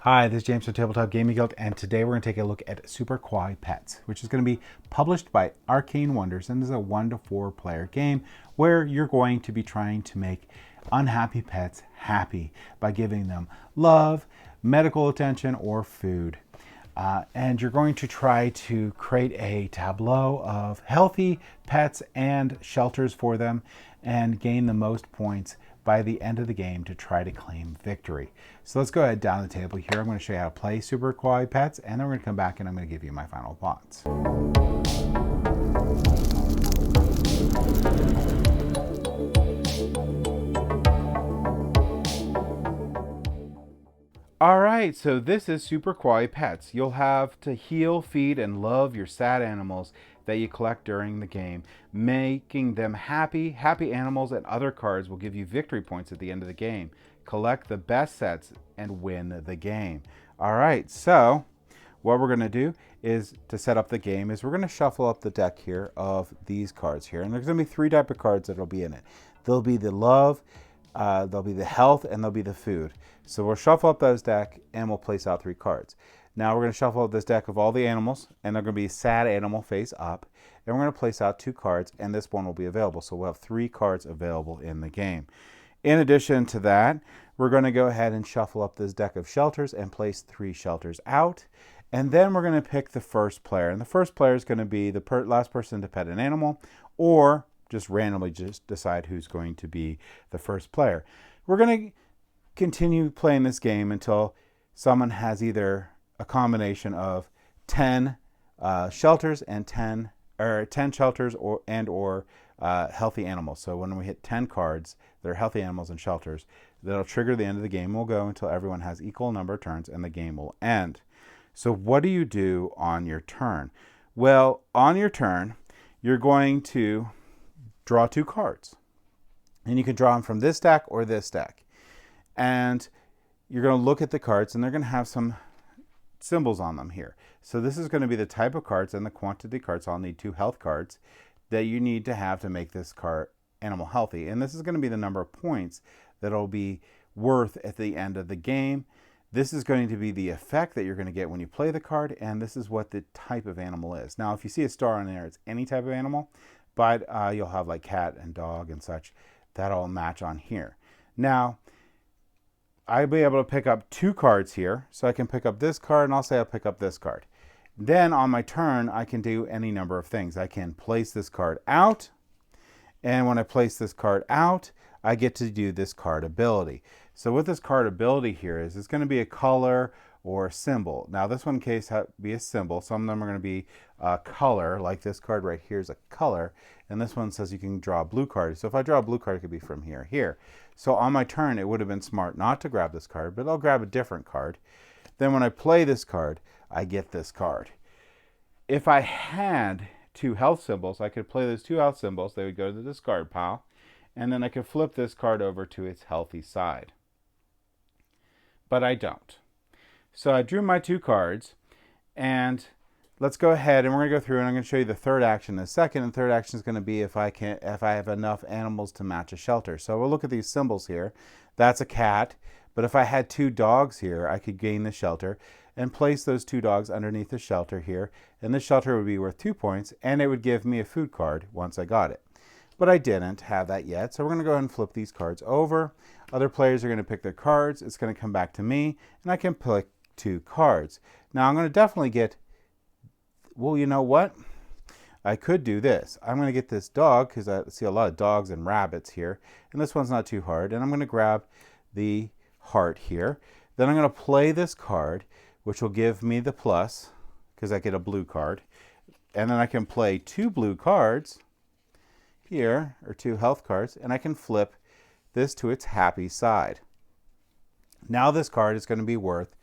Hi, this is James from Tabletop Gaming Guild, and today we're going to take a look at Super Kawaii Pets, which is going to be published by Arcane Wonders, and this is a 1 to 4 player game where you're going to be trying to make unhappy pets happy by giving them love, medical attention, or food. And you're going to try to create a tableau of healthy pets and shelters for them and gain the most points by the end of the game to try to claim victory. So let's go ahead down the table here. I'm going to show you how to play Super Kawaii Pets, and then we're going to come back and I'm going to give you my final thoughts. Alright, so this is Super Kawaii Pets. You'll have to heal, feed, and love your sad animals that you collect during the game. Making them happy. Happy animals and other cards will give you victory points at the end of the game. Collect the best sets and win the game. Alright, so what we're going to do is to set up the game is we're going to shuffle up the deck here of these cards here. And there's going to be 3 types of cards that will be in it. There'll be the love, there'll be the health, and there'll be the food. So we'll shuffle up those deck and we'll place out 3 cards. Now we're going to shuffle up this deck of all the animals, and they're going to be sad animal face up. And we're going to place out 2 cards, and this one will be available. So we'll have 3 cards available in the game. In addition to that, we're going to go ahead and shuffle up this deck of shelters and place 3 shelters out. And then we're going to pick the first player. And the first player is going to be the last person to pet an animal, or just randomly just decide who's going to be the first player. We're going to continue playing this game until someone has either a combination of 10 shelters and 10 shelters or healthy animals. So when we hit 10 cards that are healthy animals and shelters, that'll trigger the end of the game. We'll go until everyone has equal number of turns and the game will end. So what do you do on your turn? Well, on your turn, you're going to draw 2 cards. And you can draw them from this deck or this deck. And you're going to look at the cards, and they're going to have some symbols on them here. So this is going to be the type of cards and the quantity of cards. So I'll need 2 health cards that you need to have to make this animal healthy. And this is going to be the number of points that it'll be worth at the end of the game. This is going to be the effect that you're going to get when you play the card, and this is what the type of animal is. Now, if you see a star on there, it's any type of animal, but you'll have like cat and dog and such. That'll match on here. Now, I'll be able to pick up 2 cards here. So I can pick up this card, and I'll say I'll pick up this card. Then on my turn, I can do any number of things. I can place this card out. And when I place this card out, I get to do this card ability. So what this card ability here is, it's going to be a color or a symbol. Now this one case be a symbol. Some of them are going to be a color, like this card right here is a color. And this one says you can draw a blue card. So if I draw a blue card, it could be from here, here. So on my turn, it would have been smart not to grab this card, but I'll grab a different card. Then when I play this card, I get this card. If I had 2 health symbols, I could play those 2 health symbols. They would go to the discard pile. And then I could flip this card over to its healthy side. But I don't. So I drew my 2 cards, and let's go ahead and we're going to go through, and I'm going to show you the third action in a second. And the third action is going to be if I have enough animals to match a shelter. So we'll look at these symbols here. That's a cat, but if I had 2 dogs here, I could gain the shelter and place those 2 dogs underneath the shelter here, and the shelter would be worth 2 points, and it would give me a food card once I got it. But I didn't have that yet, so we're going to go ahead and flip these cards over. Other players are going to pick their cards. It's going to come back to me, and I can pick 2 cards. Now I'm going to definitely get, well, you know what? I could do this. I'm going to get this dog, because I see a lot of dogs and rabbits here, and this one's not too hard, and I'm going to grab the heart here. Then I'm going to play this card, which will give me the plus, because I get a blue card. And then I can play 2 blue cards here, or 2 health cards, and I can flip this to its happy side. Now this card is going to be worth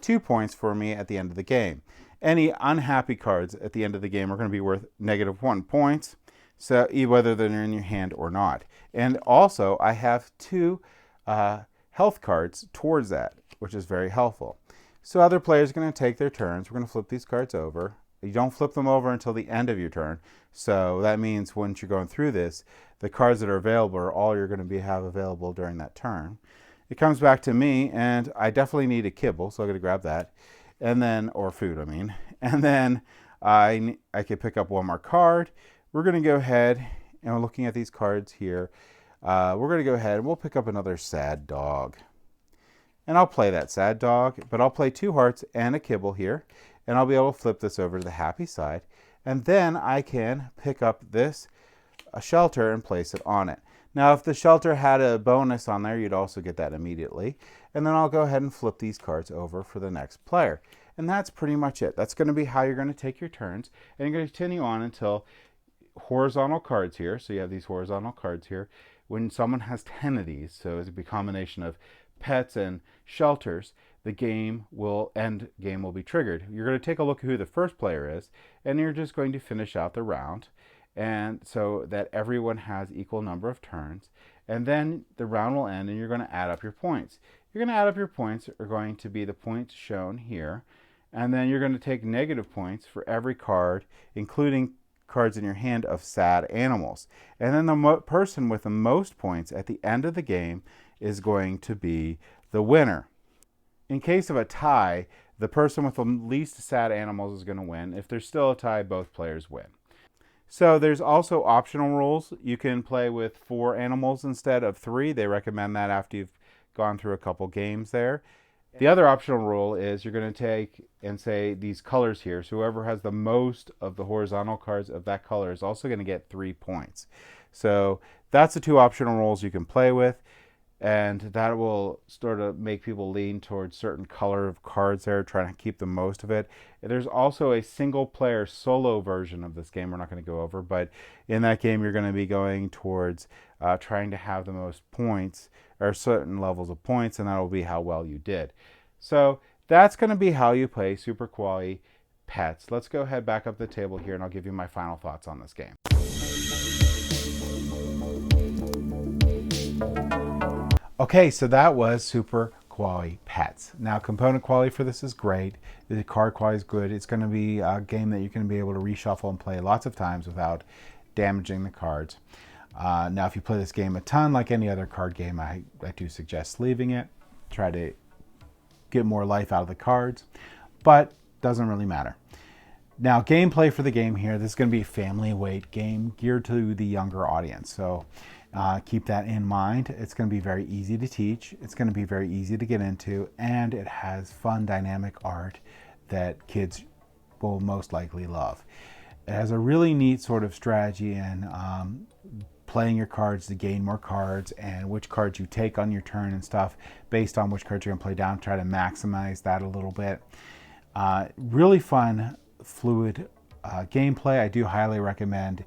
2 points for me at the end of the game. Any unhappy cards at the end of the game are going to be worth -1 points, so whether they're in your hand or not. And also, I have 2 health cards towards that, which is very helpful. So other players are going to take their turns. We're going to flip these cards over. You don't flip them over until the end of your turn. So that means once you're going through this, the cards that are available are all you're going to have available during that turn. it comes back to me, and I definitely need a kibble, so I'm going to grab that. And then, or food, I mean. And then I could pick up one more card. We're going to go ahead, and we're looking at these cards here. We're going to go ahead, and we'll pick up another sad dog. And I'll play that sad dog, but I'll play 2 hearts and a kibble here. And I'll be able to flip this over to the happy side. And then I can pick up this shelter and place it on it. Now, if the shelter had a bonus on there, you'd also get that immediately. And then I'll go ahead and flip these cards over for the next player. And that's pretty much it. That's going to be how you're going to take your turns. And you're going to continue on until horizontal cards here. So you have these horizontal cards here. When someone has 10 of these, so it's a combination of pets and shelters, the game will be triggered. You're going to take a look at who the first player is, and you're just going to finish out the round, and so that everyone has equal number of turns, and then the round will end and you're going to add up your points. You're going to add up your points are going to be the points shown here, and then you're going to take negative points for every card, including cards in your hand of sad animals. And then the person with the most points at the end of the game is going to be the winner. In case of a tie, the person with the least sad animals is going to win. If there's still a tie, both players win. So there's also optional rules. You can play with 4 animals instead of 3. They recommend that after you've gone through a couple games there. The other optional rule is you're going to take and say these colors here. So whoever has the most of the horizontal cards of that color is also going to get 3 points. So that's the 2 optional rules you can play with. And that will sort of make people lean towards certain color of cards there, trying to keep the most of it. There's also a single player solo version of this game we're not going to go over, but in that game you're going to be going towards trying to have the most points, or certain levels of points, and that will be how well you did. So that's going to be how you play Super Kawaii Pets. Let's go ahead back up the table here, and I'll give you my final thoughts on this game. Okay, so that was Super Kawaii Pets. Now, component quality for this is great. The card quality is good. It's going to be a game that you can be able to reshuffle and play lots of times without damaging the cards. Now, if you play this game a ton, like any other card game, I do suggest leaving it. Try to get more life out of the cards, but doesn't really matter. Now, gameplay for the game here, this is going to be a family weight game geared to the younger audience. So keep that in mind. It's going to be very easy to teach. It's going to be very easy to get into, and it has fun, dynamic art that kids will most likely love. It has a really neat sort of strategy in playing your cards to gain more cards, and which cards you take on your turn and stuff based on which cards you're going to play down. Try to maximize that a little bit. Really fun, fluid gameplay. I do highly recommend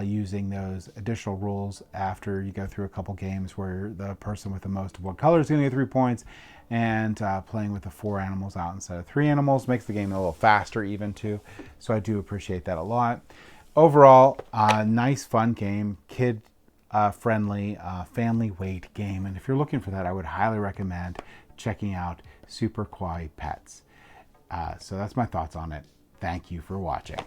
using those additional rules after you go through a couple games where the person with the most of one color is going to get 3 points, and playing with the 4 animals out instead of 3 animals makes the game a little faster even too. So I do appreciate that a lot. Overall, nice fun game, kid friendly, family weight game, and if you're looking for that, I would highly recommend checking out Super Kawaii Pets. So that's my thoughts on it. Thank you for watching.